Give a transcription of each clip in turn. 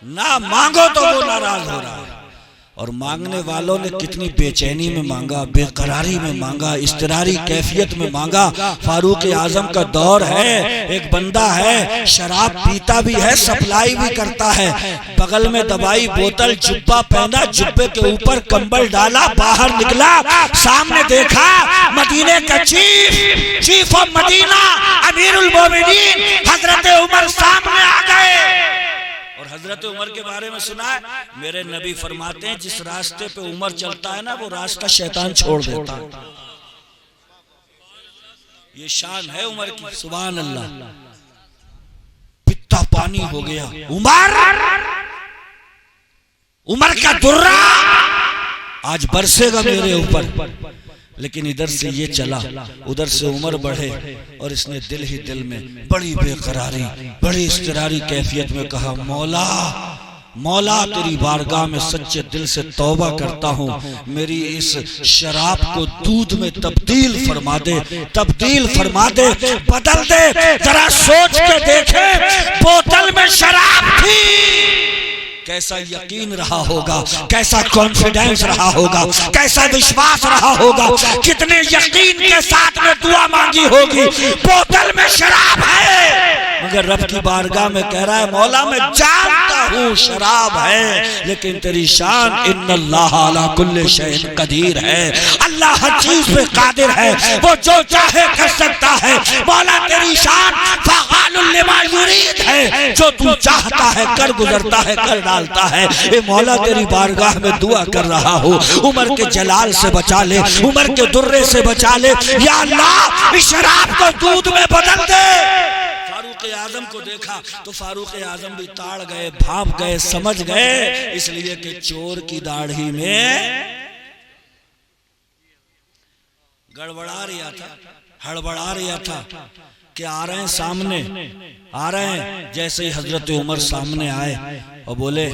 نہ مانگو تو وہ ناراض ہو رہا ہے. اور مانگنے والوں نے کتنی بے چینی میں مانگا، بے قراری میں مانگا، اضطراری کیفیت میں مانگا. فاروق اعظم کا دور ہے، ایک بندہ ہے شراب پیتا بھی ہے، سپلائی بھی کرتا ہے، بغل میں دبائی بوتل، جبہ پہنا، جبے کے اوپر کمبل ڈالا، باہر نکلا، سامنے دیکھا مدینے کا چیف آف مدینہ امیر المومنین حضرت عمر سامنے آ گئے. اور حضرت عمر کے بارے میں سنا ہے، میرے نبی فرماتے ہیں جس راستے پہ عمر چلتا ہے نا وہ راستہ شیطان چھوڑ دیتا ہے. یہ شان ہے عمر کی، سبحان اللہ. پتا پانی ہو گیا عمر کا درہ آج برسے گا میرے اوپر. لیکن ادھر سے یہ چلا، ادھر سے عمر بڑھے، اور اس نے دل ہی دل میں بڑی بے قراری، بڑی اضطراری کیفیت میں کہا مولا تیری بارگاہ میں سچے دل سے توبہ کرتا ہوں، میری اس شراب کو دودھ میں تبدیل فرما دے، بدل دے. ذرا سوچ کے دیکھے بوتل میں شراب تھی، کیسا یقین رہا ہوگا، کیسا کانفیڈنس رہا ہوگا، کیسا وشواس رہا ہوگا، کتنے یقین کے ساتھ میں دعا مانگی ہوگی. بوتل میں شراب ہے مگر رب کی بارگاہ میں کہہ رہا ہے مولا میں جانتا ہوں شراب ہے، لیکن تیری شان ان اللہ علی کل شیء قدیر ہے، اللہ ہر چیز پہ قادر ہے، وہ جو چاہے کر سکتا ہے. مولا تیری شان فعال لما یرید ہے، جو تو چاہتا ہے کر گزرتا ہے، کر ڈالتا ہے. اے مولا تیری بارگاہ میں دعا کر رہا ہوں، عمر کے جلال سے بچا لے، عمر کے درے سے بچا لے، یا اللہ اس شراب کو دودھ میں بدل دے. فاروق اعظم کو دیکھا تو فاروق اعظم بھی تاڑ گئے، بھانپ گئے، سمجھ گئے، اس لیے کہ چور کی داڑھی میں گڑبڑا رہا تھا کہ آ رہے ہیں سامنے، آ رہے ہیں. جیسے ہی حضرت عمر سامنے آئے اور بولے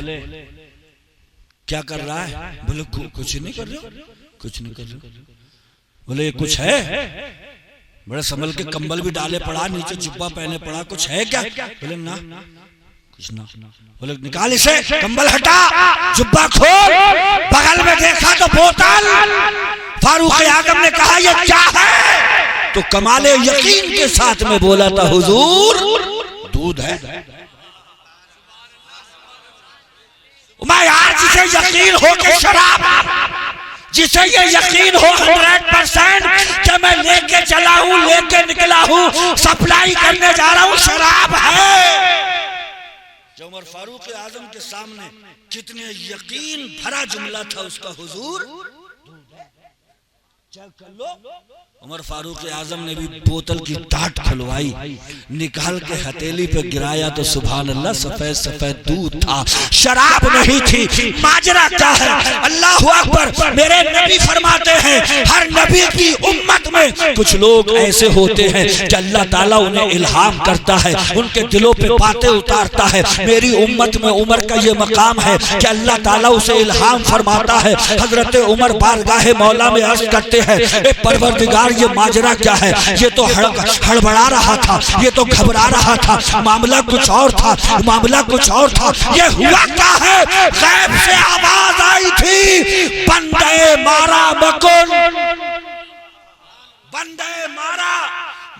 کیا کر رہا ہے؟ بولے کچھ نہیں کر رہے. بولے یہ کچھ ہے؟ بڑے سنبھل کے کمبل بھی ڈالے پڑا، نیچے جبہ پہنے پڑا، کچھ ہے کیا؟ بولے نا کچھ نہ. بولے نکال اسے، کمبل ہٹا، جبہ کھول. بغل میں دیکھا تو بوتل. فاروق اعظم نے کہا یہ کیا ہے؟ تو کمال یقین کے ساتھ میں بولا تھا حضور دودھ ہے. میں یار جسے یقین ہو کہ شراب، جسے یہ یقین ہو 100% کہ میں لے کے چلا ہوں، لے کے نکلا ہوں، سپلائی کرنے جا رہا ہوں، شراب ہے. جو عمر فاروق اعظم کے سامنے کتنے یقین بھرا جملہ تھا اس کا، حضور چیک کر لو. عمر فاروق اعظم نے بھی بوتل کی ٹاٹ کھلوائی، نکال کے ہتیلی پہ گرایا تو سبحان اللہ سفید سفید دودھ تھا، شراب نہیں تھی. ماجرا کیا ہے؟ اللہ اکبر. میرے نبی فرماتے ہیں ہر نبی کی امت میں کچھ لوگ ایسے ہوتے ہیں کہ اللہ تعالیٰ انہیں الہام کرتا ہے، ان کے دلوں پہ باتیں اتارتا ہے. میری امت میں عمر کا یہ مقام ہے کہ اللہ تعالیٰ اسے الہام فرماتا ہے. حضرت عمر بارگاہ مولا میں عرض کرتے ہیں اے پروردگار یہ ماجرا کیا ہے؟ یہ تو ہڑبڑا رہا تھا، یہ تو گھبرا رہا تھا، معاملہ کچھ اور تھا، یہ ہوا کیا ہے؟ غیب سے آواز آئی تھی بندے مارا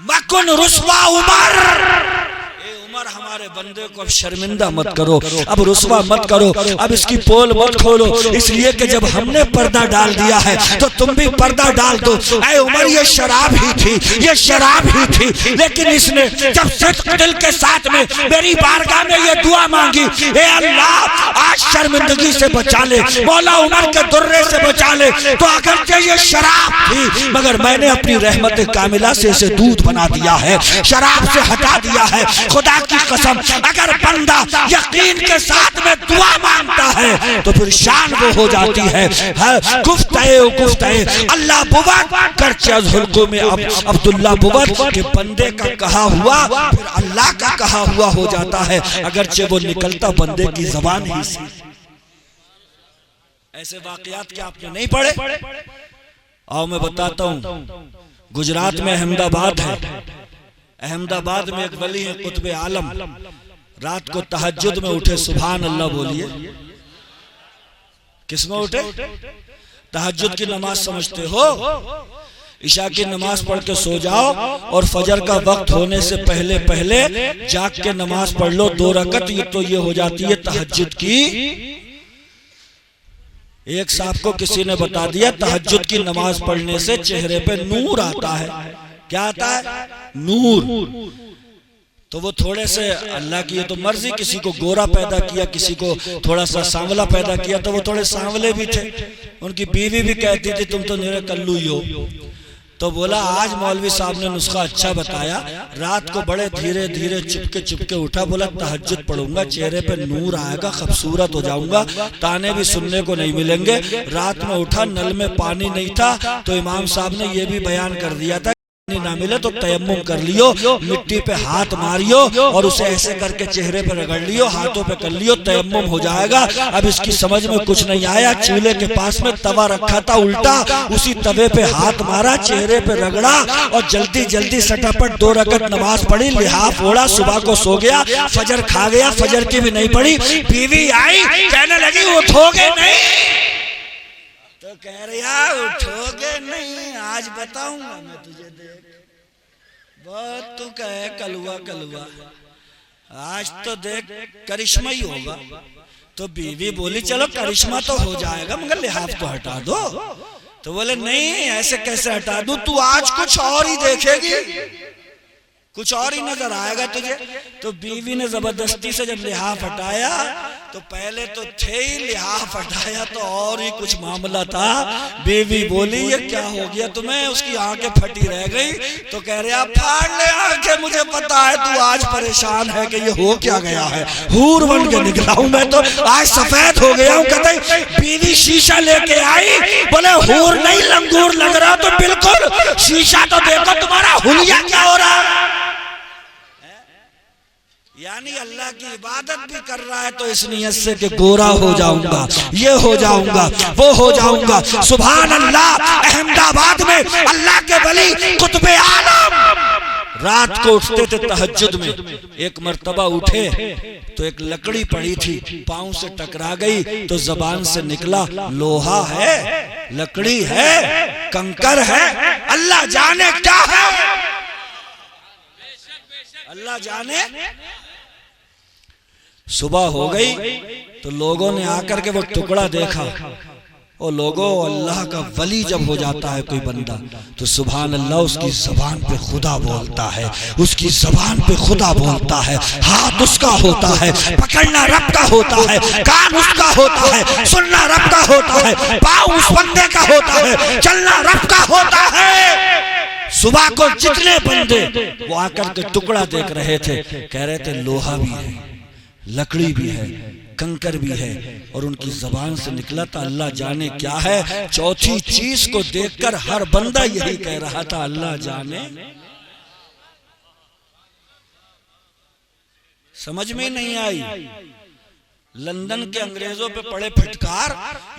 مکن رسوا عمر. عمر ہمارے بندے کو اب شرمندہ مت کرو، اب رسوا مت کرو، اب اس کی پول مت کھولو، اس لیے کہ جب ہم نے پردہ ڈال دیا ہے تو تم بھی پردہ ڈال دو. اے عمر یہ شراب ہی تھی، لیکن اس نے جب صدق دل کے ساتھ میں میری بارگاہ میں یہ دعا مانگی اے اللہ آج شرمندگی سے بچا لے، مولا عمر کے درے سے بچا لے، تو اگرچہ یہ شراب تھی مگر میں نے اپنی رحمت کاملہ سے اسے دودھ بنا دیا ہے، شراب سے ہٹا دیا ہے. خدا کی قسم اگر بندہ یقین کے ساتھ میں دعا مانگتا ہے تو پھر شان وہ ہو جاتی ہے. گفتہ اللہ بود کرچہ از حلقوں میں عبداللہ بود کہ بندے کا کہا ہوا پھر اللہ کا کہا ہوا ہو جاتا ہے، اگرچہ وہ نکلتا بندے کی زبان ہی سے. ایسے واقعات کیا آپ نے نہیں پڑھے؟ آؤ میں بتاتا ہوں. گجرات میں احمد آباد ہے، احمد آباد میں ایک ولی ہے قطب عالم رات کو تہجد میں اٹھے، سبحان اللہ بولیے، کس میں اٹھے؟ تہجد کی نماز سمجھتے ہو؟ عشاء کی نماز پڑھ کے سو جاؤ اور فجر کا وقت ہونے سے پہلے پہلے جاگ کے نماز پڑھ لو 2 رکعت، یہ تو یہ ہو جاتی ہے تہجد کی۔ ایک صاحب کو کسی نے بتا دیا تہجد کی نماز پڑھنے سے چہرے پہ نور آتا ہے۔ کیا آتا ہے؟ نور۔ تو وہ تھوڑے سے، اللہ کی یہ تو مرضی، کسی کو گورا پیدا کیا، کسی کو تھوڑا سا سانولا پیدا کیا، تو وہ تھوڑے سانولے بھی تھے۔ ان کی بیوی بھی کہتی تھی تم تو نیرے کلو ہی ہو۔ تو بولا آج مولوی صاحب نے نسخہ اچھا بتایا، رات کو بڑے دھیرے دھیرے چپکے اٹھا، بولا تہجد پڑھوں گا، چہرے پہ نور آئے گا، خوبصورت ہو جاؤں گا، تانے بھی سننے کو نہیں ملیں گے۔ رات میں اٹھا، نل میں پانی نہیں تھا، تو امام صاحب نے یہ بھی بیان کر دیا تھا نہ ملے تو تیمم کر لیو، مٹی پہ ہاتھ ماریو اور اسے ایسے کر کے چہرے پہ رگڑ لیو، ہاتھوں پہ کر لیو، تیمم ہو جائے گا۔ اب اس کی سمجھ میں کچھ نہیں آیا، چولہے کے پاس میں توا رکھا تھا الٹا، اسی توے پہ ہاتھ مارا، چہرے پہ رگڑا اور جلدی جلدی سٹاپٹ 2 رکعت نماز پڑھی، لحاف اوڑا، صبح کو سو گیا، فجر کھا گیا، فجر کی بھی نہیں پڑھی۔ بیوی آئی، کہنے لگی اٹھو گے نہیں؟ تو کہہ رہا اٹھو گے نہیں، آج بتاؤں گا میں تجھے، دیکھ بہت تو کہے کلوا، آج تو دیکھ کرشمہ ہی ہوگا۔ تو بیوی بولی چلو کرشمہ تو ہو جائے گا مگر لحاف تو ہٹا دو۔ تو بولے نہیں، ایسے کیسے ہٹا دوں، تو آج کچھ اور ہی دیکھے گی، کچھ اور ہی نظر آئے گا تجھے۔ تو بیوی نے زبردستی سے جب لحاف ہٹایا تو پہلے تو تھے ہی، لحاف ہٹایا تو اور ہی کچھ معاملہ تھا۔ بیوی بولی یہ کیا ہو گیا تمہیں؟ اس کی آنکھیں پھٹی رہ گئی۔ تو کہہ رہے آپ پھاڑ لے آنکھیں، مجھے پتا ہے تو آج پریشان ہے کہ یہ ہو کیا گیا ہے، حور بن کے نکلا ہوں میں تو، آج سفید ہو گیا ہوں۔ کہتے ہیں بیوی شیشہ لے کے آئی، بولے حور نہیں لنگور لگ رہا، تو بالکل شیشہ تو دیکھو تمہارا حلیہ کیا ہو رہا ہے۔ یعنی اللہ کی عبادت بھی کر رہا ہے تو اس نیت سے کہ گورا ہو جاؤں گا، یہ ہو جاؤں گا، وہ ہو جاؤں گا۔ سبحان اللہ، احمد آباد میں اللہ کے ولی قطب عالم رات کو اٹھتے تھے تہجد میں۔ ایک مرتبہ اٹھے تو ایک لکڑی پڑی تھی، پاؤں سے ٹکرا گئی تو زبان سے نکلا لوہا ہے، لکڑی ہے، کنکر ہے، اللہ جانے کیا ہے، اللہ جانے۔ صبح ہو گئی تو لوگوں نے آ کر کے وہ ٹکڑا دیکھا۔ اور لوگوں، اللہ کا ولی جب ہو جاتا ہے کوئی بندہ تو سبحان اللہ اس کی زبان پہ خدا بولتا ہے، اس کی زبان پہ خدا بولتا ہے، ہاتھ اس کا ہوتا ہے، پکڑنا رب کا ہوتا ہے، کان اس کا ہوتا ہے، سننا رب کا ہوتا ہے، پاؤں اس بندے کا ہوتا ہے، چلنا رب کا ہوتا ہے۔ صبح کو جتنے بندے وہ آ کر کے ٹکڑا دیکھ رہے تھے، کہہ رہے تھے لوہا بھی ہے، لکڑی بھی ہے، کنکر بھی ہے، اور ان کی زبان سے نکلا تھا اللہ جانے کیا ہے۔ چوتھی چیز کو دیکھ کر ہر بندہ یہی کہہ رہا تھا اللہ جانے۔ سمجھ میں نہیں آئی؟ لندن کے انگریزوں پہ پڑے پھٹکار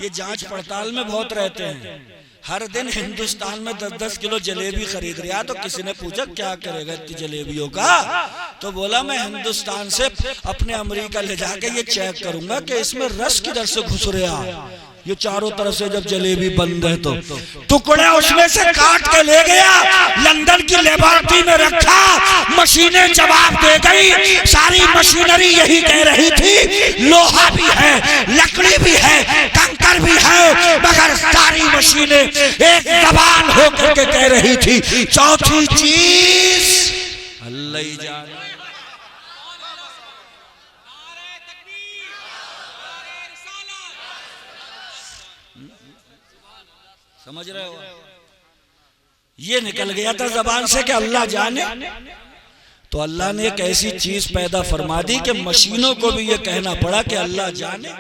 یہ جانچ پڑتال میں بہت رہتے ہیں۔ ہر دن ہندوستان میں 10-10 کلو جلیبی خرید رہا، تو کسی نے پوچھا کیا کرے گا اتنی جلیبیوں کا؟ تو بولا میں ہندوستان سے اپنے امریکہ لے جا کے یہ چیک کروں گا کہ اس میں رس کدھر سے گھس رہا، یہ چاروں طرف سے جب جلیبی بند ہے تو ٹکڑے اس میں سے کاٹ کے لے گیا، لندن کی لیبارٹری میں رکھا، مشینیں جواب دے گئی، ساری مشینری یہی کہہ رہی تھی لوہا بھی ہے، لکڑی بھی ہے، کنکر بھی ہے، مگر ساری مشینیں ایک زبان ہو کر کے کہہ رہی تھی چوتھی چیز اللہ ہی جانے۔ سمجھ رہے ہو؟ یہ نکل گیا تھا زبان سے کہ اللہ جانے، تو اللہ نے ایک ایسی چیز پیدا فرما دی کہ مشینوں کو بھی یہ کہنا پڑا کہ اللہ جانے۔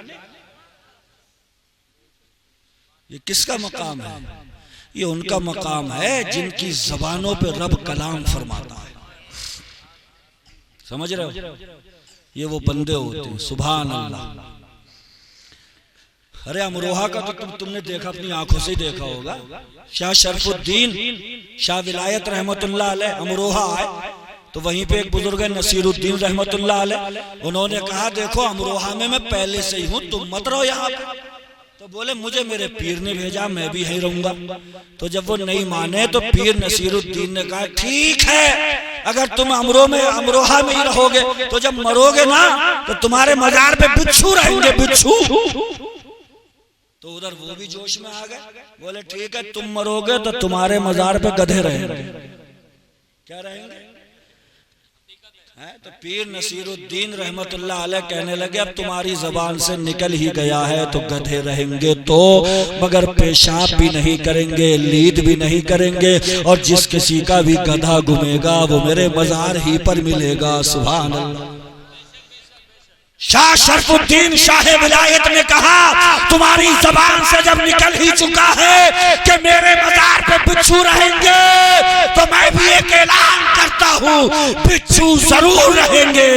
یہ کس کا مقام ہے؟ یہ ان کا مقام ہے جن کی زبانوں پہ رب کلام فرماتا ہے۔ سمجھ رہے ہو؟ یہ وہ بندے ہوتے ہیں، سبحان اللہ۔ ارے امروہہ کا تو تم نے دیکھا، اپنی آنکھوں سے ہی دیکھا ہوگا۔ شاہ شرف الدین شاہ ولایت رحمت اللہ علیہ امروہہ آئے تو وہیں پہ ایک بزرگ ہے نصیر الدین رحمت اللہ علیہ، انہوں نے کہا دیکھو امروہہ میں پہلے سے ہی ہوں، تم مت رہو یہاں پہ۔ تو بولے مجھے میرے پیر نے بھیجا، میں بھی یہیں رہوں گا۔ تو جب وہ نہیں مانے تو پیر نصیر الدین نے کہا ٹھیک ہے، اگر تم امروہہ میں ہی رہو گے تو جب مرو گے نا تو تمہارے مزار پہ بچھو رہیں گے، بچھو۔ تو ادھر وہ بھی جوش میں آ گئے، بولے ٹھیک ہے تم مرو گے تو تمہارے مزار پہ گدھے رہیں گے۔ کیا رہیں گے؟ تو پیر نصیر الدین رحمت اللہ علیہ کہنے لگے اب تمہاری زبان سے نکل ہی گیا ہے تو گدھے رہیں گے تو، مگر پیشاب بھی نہیں کریں گے، لید بھی نہیں کریں گے، اور جس کسی کا بھی گدھا گھومے گا وہ میرے مزار ہی پر ملے گا۔ سبحان اللہ۔ شاہ شرف الدین شاہ ولایت نے کہا تمہاری زبان سے جب نکل ہی چکا ہے کہ میرے مزار پہ بچھو رہیں گے تو میں بھی ایک اعلان کرتا ہوں بچھو ضرور رہیں گے،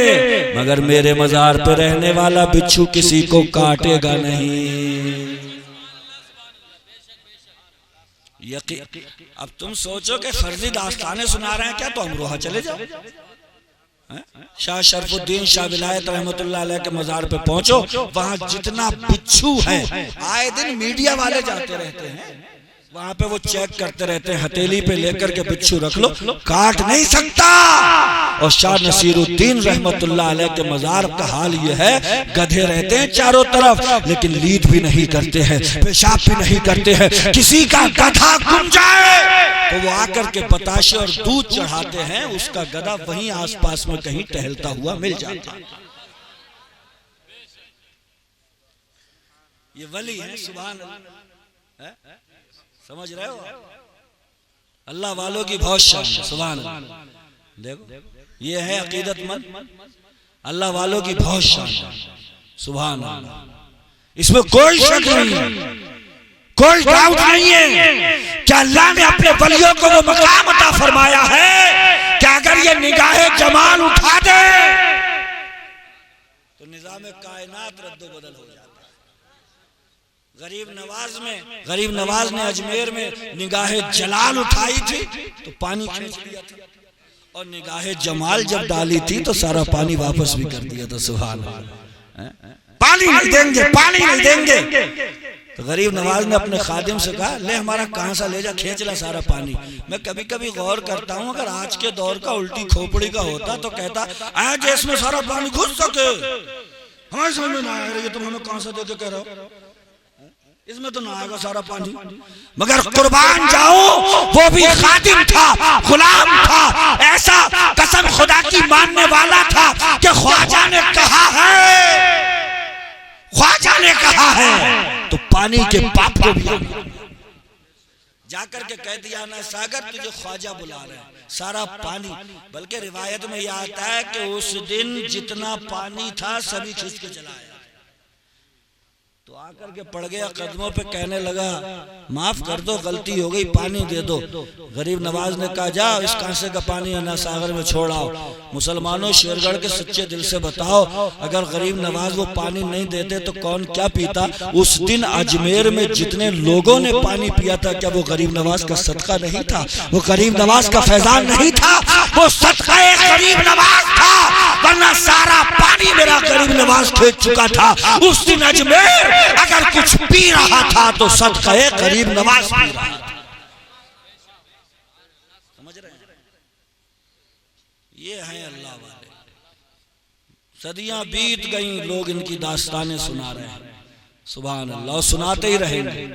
مگر میرے مزار پہ رہنے والا بچھو کسی کو کاٹے گا نہیں۔ اب تم سوچو کہ فرضی داستانیں سنا رہے ہیں کیا، تو امروہہ چلے جاؤ۔ شاہ شرف الدین شاہ ولایت رحمت اللہ علیہ کے مزار پہ پہنچو، وہاں جتنا بچھو ہے، آئے دن میڈیا والے جاتے رہتے ہیں وہاں پہ، وہ چیک کرتے رہتے ہیں، ہتیلی پہ لے کر کے بچھو رکھ لو، کاٹ نہیں سکتا۔ اور شاہ نصیر الدین رحمت اللہ علیہ کے مزار کا حال یہ ہے، گدھے رہتے ہیں چاروں طرف لیکن لید بھی نہیں کرتے ہیں، پیشاب بھی نہیں کرتے ہیں۔ کسی کا گدھا گم جائے تو وہ آ کر کے بتاشے اور دودھ چڑھاتے ہیں، اس کا گدھا وہیں آس پاس میں کہیں ٹہلتا ہوا مل جاتا ہے۔ یہ ولی ہے، سبحان اللہ، سمجھ رہے ہو؟ اللہ والوں کی بہت شان، سبحان اللہ۔ دیکھو یہ ہے عقیدت مند، اللہ والوں کی بہت شان، سبحان اللہ۔ اس میں کوئی شک نہیں ہے، کوئی ڈاؤٹ نہیں ہے کہ اللہ نے اپنے ولیوں کو وہ مقام عطا فرمایا ہے کہ اگر یہ نگاہ جمال اٹھا دے تو نظام کائنات رد و بدل ہو جاتا ہے۔ غریب نواز نے اجمیر میں نگاہ جلال اٹھائی تھی تو پانی کھینچ لیا تھا، اور نگاہ جمال جب ڈالی تھی تو سارا پانی واپس بھی کر دیا تھا۔ سبحان اللہ۔ پانی نہیں دیں گے، پانی نہیں دیں گے۔ تو غریب نواز نے اپنے خادم سے کہا لے ہمارا کہاں سا لے جا، کھینچ لا سارا پانی۔ میں کبھی کبھی غور کرتا ہوں اگر آج کے دور کا الٹی کھوپڑی کا ہوتا تو کہتا آج اس میں سارا پانی گھس سکے، ہمارے سمجھ میں نہ آئے یہ تم ہمیں کہاں سے دے کے کہہ رہے ہو، اس میں تو نہ آئے گا سارا پانی۔ مگر قربان جاؤں وہ بھی خادم تھا، غلام تھا، ایسا قسم خدا کی ماننے والا تھا کہ خواجہ نے کہا ہے، خواجہ نے کہا ہے تو پانی کے پاپ کو بھی جا کر کے کہہ دیا نا ساگر تجھے خواجہ بلا رہے ہیں، سارا پانی۔ بلکہ روایت میں یہ آتا ہے کہ اس دن جتنا پانی تھا سبھی کھینچ کے چلا آیا۔ تو آ کر کے پڑ گیا قدموں پہ، کہنے لگا معاف کر دو، غلطی ہو گئی، پانی دے دو۔ غریب نواز نے کہا جا اس کانسے کا پانی انا ساگر میں چھوڑ آؤ۔ مسلمانوں شیرگڑھ کے سچے دل سے بتاؤ اگر غریب نواز وہ پانی نہیں دیتے تو کون کیا پیتا؟ اس دن اجمیر میں جتنے لوگوں نے پانی پیا تھا کیا وہ غریب نواز کا صدقہ نہیں تھا؟ وہ غریب نواز کا فیضان نہیں تھا؟ وہ صدقہ غریب نواز تھا، ورنہ سارا پانی میرا غریب نواز کھینچ چکا تھا۔ اس دن اجمیر اگر کچھ پی رہا تھا تو صدقہ غریب نواز پی رہا تھا۔ سمجھ رہے ہیں؟ یہ ہیں اللہ والے، صدیاں بیت گئیں لوگ ان کی داستانیں سنا رہے ہیں، سبحان اللہ، اور سناتے ہی رہیں گے۔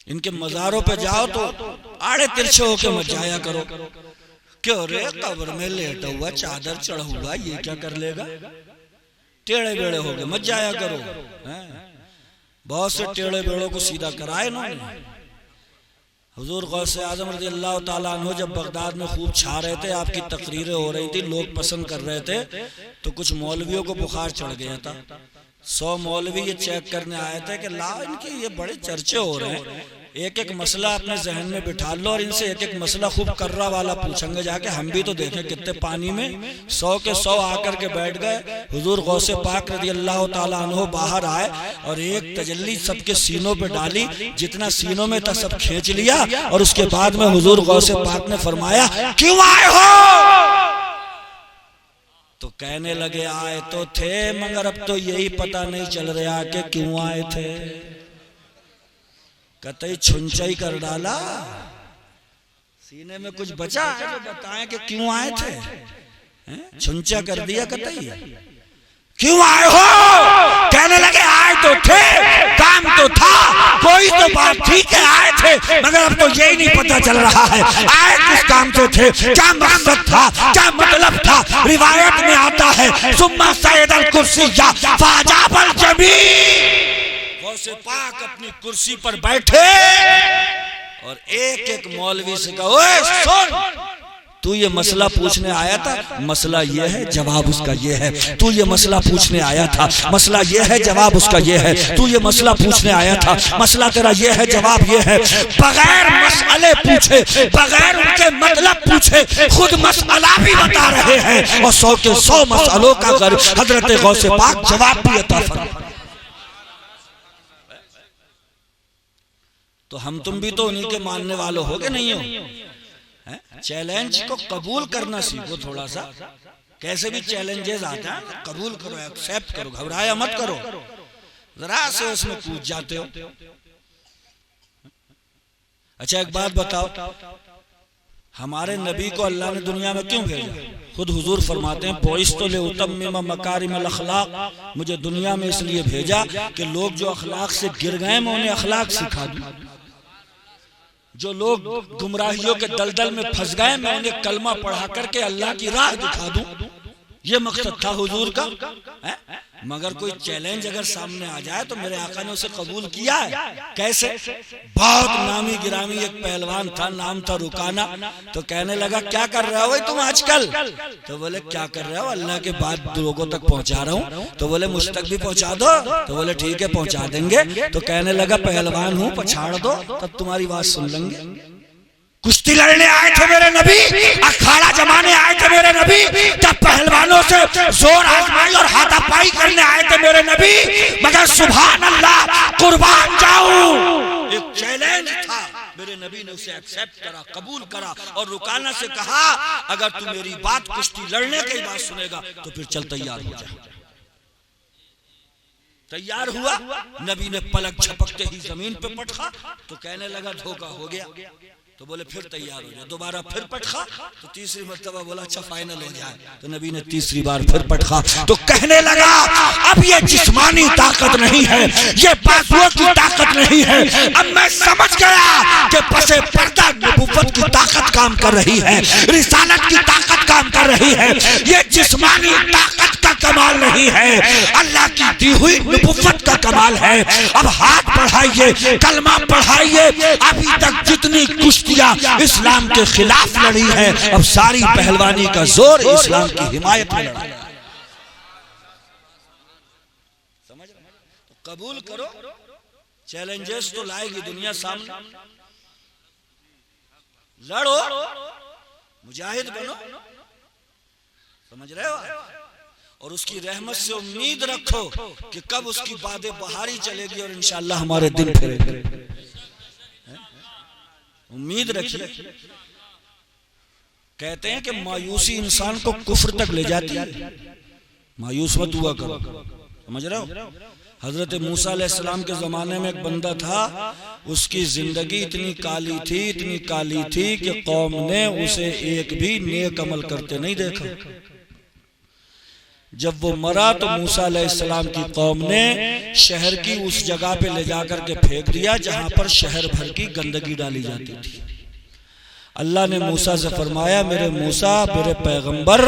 ان کے مزاروں پہ جاؤ تو آڑے ترچھے ہو کے مت جایا کرو، کیوں رے قبر میں لیٹا ہوا چادر چڑھا ہوا یہ کیا کر لے گا، ٹیڑے بیڑے ہو گئے مت جایا کرو۔ بہت سے ٹیڑے بیڑوں کو سیدھا کرائے انہوں نے۔ حضور غوث اعظم رضی اللہ تعالیٰ عنہ جب بغداد میں خوب چھا رہے تھے، آپ کی تقریریں ہو رہی تھی، لوگ پسند کر رہے تھے، تو کچھ مولویوں کو بخار چڑھ گیا تھا، 100 مولوی یہ چیک کرنے آئے تھے کہ لا ان کی یہ بڑے چرچے ہو رہے ہیں، ایک ایک مسئلہ اپنے ذہن میں بٹھا لو اور ان سے ایک ایک مسئلہ خوب کررا والا پوچھیں گے جا کے، ہم بھی تو دیکھیں کتنے پانی میں 100 کے 100 آ کر کے بیٹھ گئے۔ حضور غوث پاک رضی اللہ تعالیٰ عنہ باہر آئے اور ایک تجلی سب کے سینوں پہ ڈالی، جتنا سینوں میں تھا سب کھینچ لیا، اور اس کے بعد میں حضور غوث پاک نے فرمایا کیوں آئے ہو؟ تو کہنے لگے آئے تو تھے مگر اب تو یہی پتہ نہیں چل رہا کہ کیوں آئے تھے۔ کہتے چھنچائی کر ڈالا، سینے میں کچھ بچا ہے جو بتائیں کہ کیوں آئے تھے، چھنچا کر دیا کہتے کیوں آئے ہو؟ کہنے لگے آئے تو تھے، کام تو تھا، کوئی تو بات تھی کہ آئے تھے، مگر اب تو یہی نہیں پتہ چل رہا ہے آئے کس کام سے تھے، کیا مقصد تھا، کیا مطلب تھا۔ روایت میں آتا ہے ثم صعد الکرسی فاجاب الجمیع، غوث پاک اپنی کرسی پر بیٹھے اور ایک ایک مولوی سے کہا اوے سن، تو یہ مسئلہ پوچھنے آیا تھا، مسئلہ یہ ہے جواب اس کا یہ ہے، تو یہ مسئلہ پوچھنے آیا تھا، مسئلہ یہ ہے جواب اس کا یہ ہے، تو یہ مسئلہ پوچھنے آیا تھا، مسئلہ تیرا یہ ہے جواب یہ ہے۔ بغیر مسئلے پوچھے، بغیر ان کے مطلب پوچھے خود مسئلہ بھی بتا رہے ہیں، اور 100 کے 100 مسئلوں کا حضرت غوث پاک جواب بھی عطا فرمائے۔ تو ہم تم بھی تو انہی کے ماننے والوں ہو کہ نہیں ہو؟ چیلنج کو قبول کرنا سیکھو تھوڑا سا، کیسے بھی چیلنجز آتا ہے قبول کرو، ایکسیپٹ کرو، گھبرایا مت کرو، ذرا سے اس میں کود جاتے ہو۔ اچھا ایک بات بتاؤ، ہمارے نبی کو اللہ نے دنیا میں کیوں بھیجا؟ خود حضور فرماتے ہیں بعثت لأتمم مکارم الاخلاق، مجھے دنیا میں اس لیے بھیجا کہ لوگ جو اخلاق سے گر گئے میں انہیں اخلاق سکھا دوں، جو لوگ گمراہیوں کے دلدل میں پھنس گئے میں انہیں کلمہ پڑھا کر کے اللہ کی راہ دکھا دوں، یہ مقصد تھا حضور کا۔ مگر کوئی چیلنج اگر سامنے آ جائے تو میرے آقا نے اسے قبول کیا ہے۔ کیسے؟ بہت نامی گرامی ایک پہلوان تھا، نام تھا رکانہ، تو کہنے لگا کیا کر رہے ہو تم آج کل؟ تو بولے کیا کر رہے ہو؟ اللہ کے بات لوگوں تک پہنچا رہا ہوں۔ تو بولے مجھ تک بھی پہنچا دو؟ تو بولے ٹھیک ہے پہنچا دیں گے۔ تو کہنے لگا پہلوان ہوں، پچھاڑ دو تب تمہاری بات سن لیں گے۔ کشتی لڑنے آئے تھے میرے نبی، اکھاڑا جمانے آئے تھے میرے نبی، جب پہلوانوں سے زور آزمائی اور ہاتھا پائی کرنے آئے تھے میرے نبی، مگر سبحان اللہ قربان جاؤں، ایک چیلنج تھا، میرے نبی نے اسے ایکسیپٹ کرا، قبول کرا، اور رکانہ سے کہا اگر تو میری بات کشتی لڑنے کی بات سنے گا تو پھر چل تیار ہو جائے۔ تیار ہوا، نبی نے پلک جھپکتے ہی زمین پہ پٹخا تو کہنے لگا دھوکہ ہو گیا، تو بولے پھر تیار ہو جائے، دوبارہ پھر پٹخا تو تیسری مرتبہ بولا اچھا فائنل ہو جائے، تو نبی نے تیسری بار پھر پٹخا تو کہنے لگا اب یہ جسمانی طاقت نہیں ہے، یہ بازوؤں کی طاقت نہیں ہے، اب میں سمجھ گیا کہ پس پردہ نبوت کی طاقت کام کر رہی ہے، رسالت کی طاقت کام کر رہی ہے، یہ جسمانی طاقت کا کمال نہیں ہے، اللہ کی دی ہوئی نبوت کا کمال ہے۔ اب ہاتھ بڑھائیے، کلمہ پڑھائیے، ابھی تک جتنی کشتیاں اسلام کے خلاف لڑی ہے اب ساری پہلوانی کا زور اسلام کی حمایت میں لڑا ہے۔ سمجھ رہے؟ تو قبول کرو، چیلنجز تو لائے گی دنیا سامنے، لڑو، مجاہد بنو، سمجھ رہے ہو؟ اور اس کی رحمت سے امید رکھو کہ کب اس کی باد بہاری چلے گی اور انشاءاللہ ہمارے دل پھرے گے، امید رکھیے۔ کہتے ہیں کہ مایوسی انسان کو کفر تک لے جاتی ہے، مایوس مت ہوا کرو، سمجھ رہے ہو؟ حضرت موسیٰ علیہ السلام کے زمانے میں ایک بندہ تھا، اس کی زندگی اتنی کالی تھی، اتنی کالی تھی کہ قوم نے اسے ایک بھی نیک عمل کرتے نہیں دیکھا۔ جب وہ مرا تو موسیٰ علیہ السلام کی قوم نے شہر کی اس جگہ پہ لے جا کر کے پھینک دیا جہاں پر شہر بھر کی گندگی ڈالی جاتی تھی۔ اللہ نے موسیٰ سے فرمایا میرے موسیٰ، میرے پیغمبر،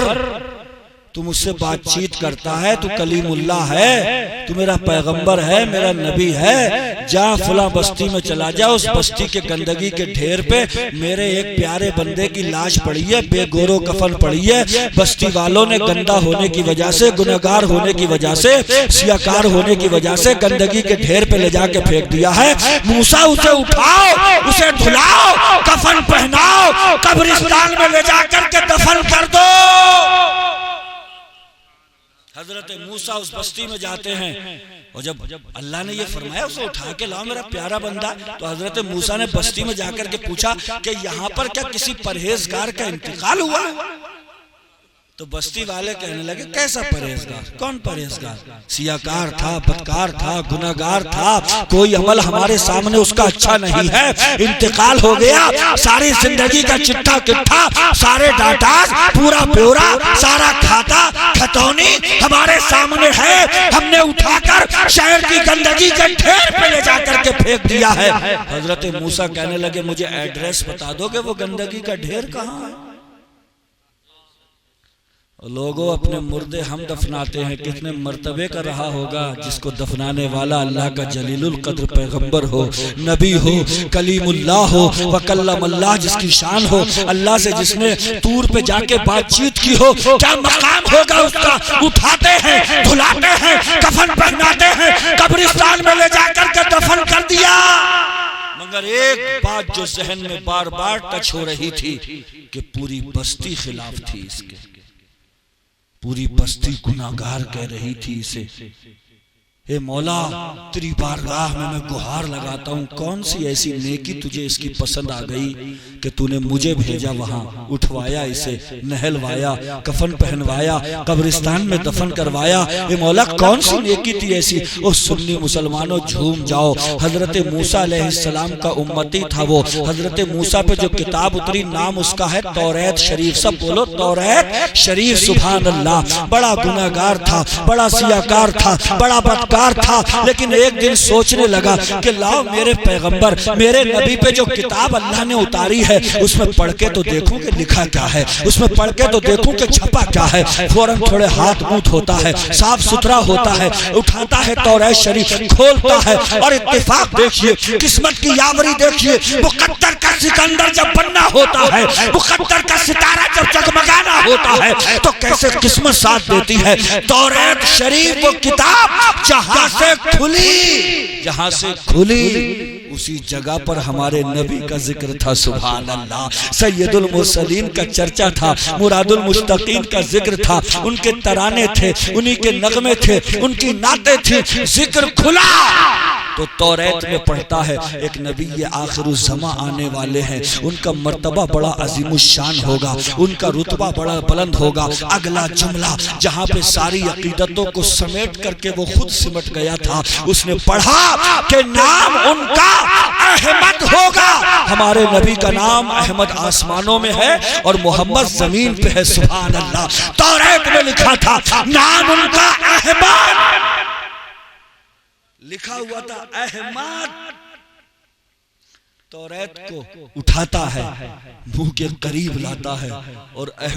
تو مجھ سے بات چیت کرتا ہے، تو کلیم اللہ ہے، تو میرا پیغمبر ہے، میرا نبی ہے، جا فلاں بستی میں چلا جا، اس بستی کے گندگی کے ڈھیر پہ میرے ایک پیارے بندے کی لاش پڑی ہے، بے گورو کفن پڑی ہے، بستی والوں نے گندا ہونے کی وجہ سے، گنہگار ہونے کی وجہ سے، سیاکار ہونے کی وجہ سے گندگی کے ڈھیر پہ لے جا کے پھینک دیا ہے، موسیٰ اسے اٹھاؤ، اسے دھلاؤ، کفن پہناؤ، قبرستان میں لے جا کر کے دفن کر دو۔ حضرت موسیٰ اس بستی میں جاتے ہیں، اور جب اللہ نے یہ فرمایا اسے اٹھا کے لاؤ میرا پیارا بندہ، تو حضرت موسیٰ نے بستی میں جا کر کے پوچھا کہ یہاں پر کیا کسی پرہیزگار کا انتقال ہوا؟ تو بستی والے کہنے لگے کیسا پرہیزگار؟ کون پرہیزگار؟ سیاکار تھا، بدکار تھا، گناہگار تھا، کوئی عمل ہمارے سامنے اس کا اچھا نہیں ہے، انتقال ہو گیا، ساری زندگی کا چٹھا کٹھا، سارے ڈاٹاز، پورا پیورا، سارا کھاتا کھتونی ہمارے سامنے ہے، ہم نے اٹھا کر شہر کی گندگی کے ڈھیر پہ لے جا کر کے پھینک دیا ہے۔ حضرت موسیٰ کہنے لگے مجھے ایڈریس بتا دو کہ وہ گندگی کا ڈھیر کہاں ہے؟ لوگوں اپنے مردے ہم دفناتے ہیں، کتنے مرتبے کا رہا ہوگا جس کو دفنانے والا اللہ کا جلیل القدر پیغمبر ہو، نبی ہو، کلیم اللہ ہو، وکلم اللہ جس کی شان ہو، اللہ سے جس نے طور پہ جا کے بات چیت کی ہو، کیا مقام ہوگا اس کا؟ اٹھاتے ہیں، دھلاتے ہیں، کفن پہناتے ہیں، قبرستان میں لے جا کر کے دفن کر دیا۔ مگر ایک بات جو ذہن میں بار بار ٹچ ہو رہی تھی کہ پوری بستی خلاف تھی اس کے، پوری بستی گناہگار کہہ رہی تھی اسے، اے مولا تیری بارگاہ میں گہار لگاتا ہوں، کون سی ایسی نیکی تجھے اس کی پسند آ گئی کہ تو نے مجھے بھیجا وہاں، اٹھوایا اسے، نہلوایا، کفن پہنوایا، قبرستان میں دفن کروایا، اے مولا کون سی نیکی تھی ایسی؟ او سنی مسلمانوں جھوم جاؤ، حضرت موسیٰ علیہ السلام کا امتی تھا وہ، حضرت موسیٰ پہ جو کتاب اتری نام اس کا ہے توریت شریف، سب بولو توریت شریف، سبحان اللہ۔ بڑا گناہگار تھا، بڑا سیاکار تھا، بڑا بدکار تھا، لیکن ایک دن سوچنے لگا کہ لاؤ میرے پیغمبر، میرے نبی پہ جو کتاب اللہ نے اتاری ہے اس میں پڑھ کے تو دیکھوں کہ لکھا کیا ہے، اس میں پڑھ کے تو دیکھوں کہ چھپا کیا ہے۔ فوراً تھوڑے ہاتھ منہ دھوتا ہے، صاف ستھرا ہوتا ہے، اٹھاتا ہے توریت شریف، کھولتا ہے، اور اتفاق دیکھیے، قسمت کی یاوری دیکھیے، مقدر کا سکندر جب بننا ہوتا ہے، مقدر کا ستارہ جب جگمگانا ہوتا ہے تو کیسے قسمت ساتھ دیتی ہے۔ توریت شریف وہ کتاب جہاں سے کھلی اسی جگہ پر ہمارے نبی کا ذکر تھا، سبحان اللہ، سید المرسلین کا چرچا تھا، مراد المشتقین کا ذکر تھا، ان کے ترانے تھے، انہی کے نغمے تھے، ان کی نعتیں تھیں، ذکر کھلا تو توریت میں پڑھتا ہے ایک نبی آخر الزمان آنے والے ہیں، ان کا مرتبہ بڑا عظیم الشان ہوگا، ان کا رتبہ بڑا بلند ہوگا۔ اگلا جملہ جہاں پہ ساری عقیدتوں کو سمیٹ کر کے وہ خود سمٹ گیا تھا، اس نے پڑھا کہ نام ان کا احمد ہوگا۔ ہمارے نبی کا نام احمد آسمانوں میں ہے اور محمد زمین پہ ہے، سبحان اللہ۔ توریت میں لکھا تھا نام ان کا احمد، لکھا ہوا تھا احمد۔ توریت کو اٹھاتا ہے، منہ کے قریب لاتا ہے اور احمد